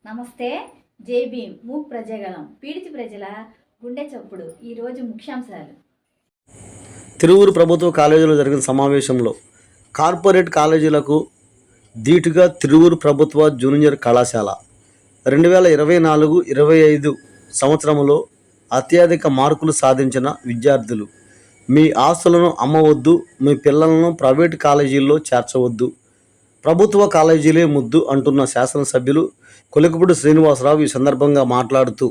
నమస్తే. జై భీమ్. మూక్ ప్రజాగలం పీడిత ప్రజల గుండె చప్పుడు. ఈరోజు ముఖ్యాంశాలు. తిరువూరు ప్రభుత్వ కాలేజీలో జరిగిన సమావేశంలో కార్పొరేట్ కాలేజీలకు ధీటుగా తిరువూరు ప్రభుత్వ జూనియర్ కళాశాల 2024-25 సంవత్సరంలో అత్యధిక మార్కులు సాధించిన విద్యార్థులు. మీ ఆస్తులను అమ్మవద్దు, మీ పిల్లలను ప్రైవేటు కాలేజీల్లో చేర్చవద్దు, ప్రభుత్వ కాలేజీలే ముద్దు అంటున్న శాసనసభ్యులు కొలికపూడి శ్రీనివాసరావు ఈ సందర్భంగా మాట్లాడుతూ,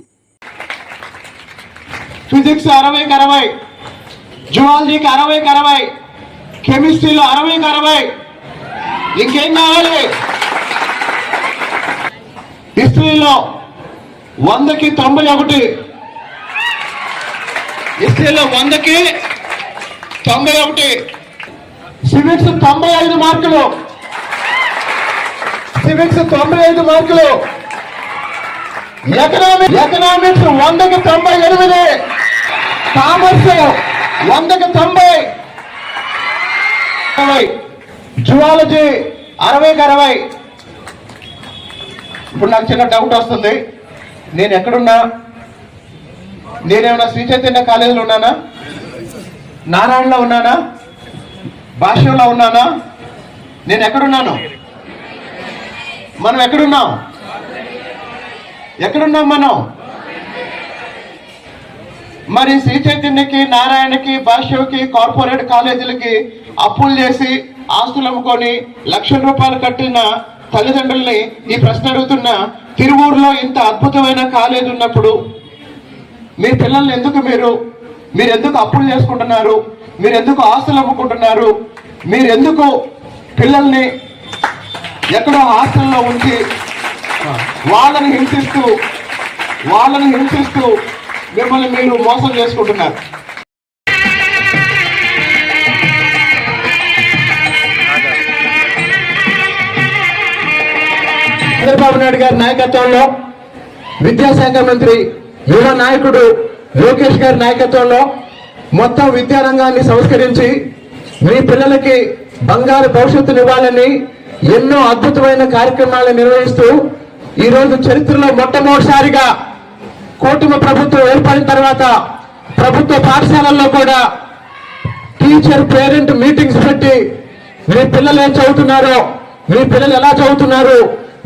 ఫిజిక్స్ 60-60, జువాలజీకి 60-60, కెమిస్ట్రీలో 60-60, ఇంకేం కావాలి? హిస్టరీలో 100కి 91, హిస్టరీలో 100కి 91, సివిక్స్ 95 మార్కులు, సివిక్స్ 95 మార్కులు, ఎకనామిక్స్ 100కి 98, కామర్స్ 100కి 90, జువాలజీ 60-60. ఇప్పుడు నాకు చిన్న డౌట్ వస్తుంది, నేను ఎక్కడున్నా? నేనేమన్నా శ్రీ చైతన్య కాలేజీలో ఉన్నానా? నారాయణలో ఉన్నానా? భాష్యంలో ఉన్నానా? నేను ఎక్కడున్నాను? మనం ఎక్కడున్నాం? మనం మరి శ్రీ చైతన్యకి, నారాయణకి, భాష్యకి, కార్పొరేట్ కాలేజీలకి అప్పులు చేసి ఆస్తులు అమ్ముకొని లక్షల రూపాయలు కట్టిన తల్లిదండ్రుల్ని ఈ ప్రశ్న అడుగుతున్నా. తిరువూరులో ఇంత అద్భుతమైన కాలేజ్ ఉన్నప్పుడు మీ పిల్లల్ని ఎందుకు మీరు ఎందుకు అప్పులు చేసుకుంటున్నారు? మీరు ఎందుకు ఆస్తులు అమ్ముకుంటున్నారు? మీరు ఎందుకు పిల్లల్ని ఎక్కడో హాస్టల్లో ఉంచి వాళ్ళని హింసిస్తూ మిమ్మల్ని మీరు మోసం చేసుకుంటున్నారు? చంద్రబాబు నాయుడు గారి నాయకత్వంలో, విద్యాశాఖ మంత్రి యువ నాయకుడు లోకేష్ గారి నాయకత్వంలో మొత్తం విద్యారంగాన్ని సంస్కరించి మీ పిల్లలకి బంగారు భవిష్యత్తునివ్వాలని ఎన్నో అద్భుతమైన కార్యక్రమాలు నిర్వహిస్తూ ఈరోజు చరిత్రలో మొట్టమొదటిసారిగా కూటమి ప్రభుత్వం ఏర్పడిన తర్వాత ప్రభుత్వ పాఠశాలల్లో కూడా టీచర్ పేరెంట్ మీటింగ్స్ పెట్టి మీ పిల్లలు ఏం చదువుతున్నారో, మీ పిల్లలు ఎలా చదువుతున్నారు,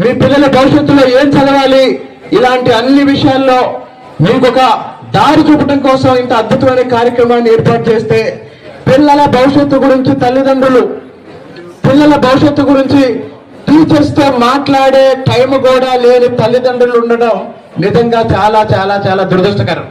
మీ పిల్లల భవిష్యత్తులో ఏం చదవాలి, ఇలాంటి అన్ని విషయాల్లో మీకు ఒక దారి చూపడం కోసం ఇంత అద్భుతమైన కార్యక్రమాన్ని ఏర్పాటు చేస్తే పిల్లల భవిష్యత్తు గురించి తల్లిదండ్రులు, పిల్లల భవిష్యత్తు గురించి టీచర్స్ తో మాట్లాడే టైం కూడా లేని తల్లిదండ్రులు ఉండడం నిజంగా చాలా చాలా చాలా దురదృష్టకరం.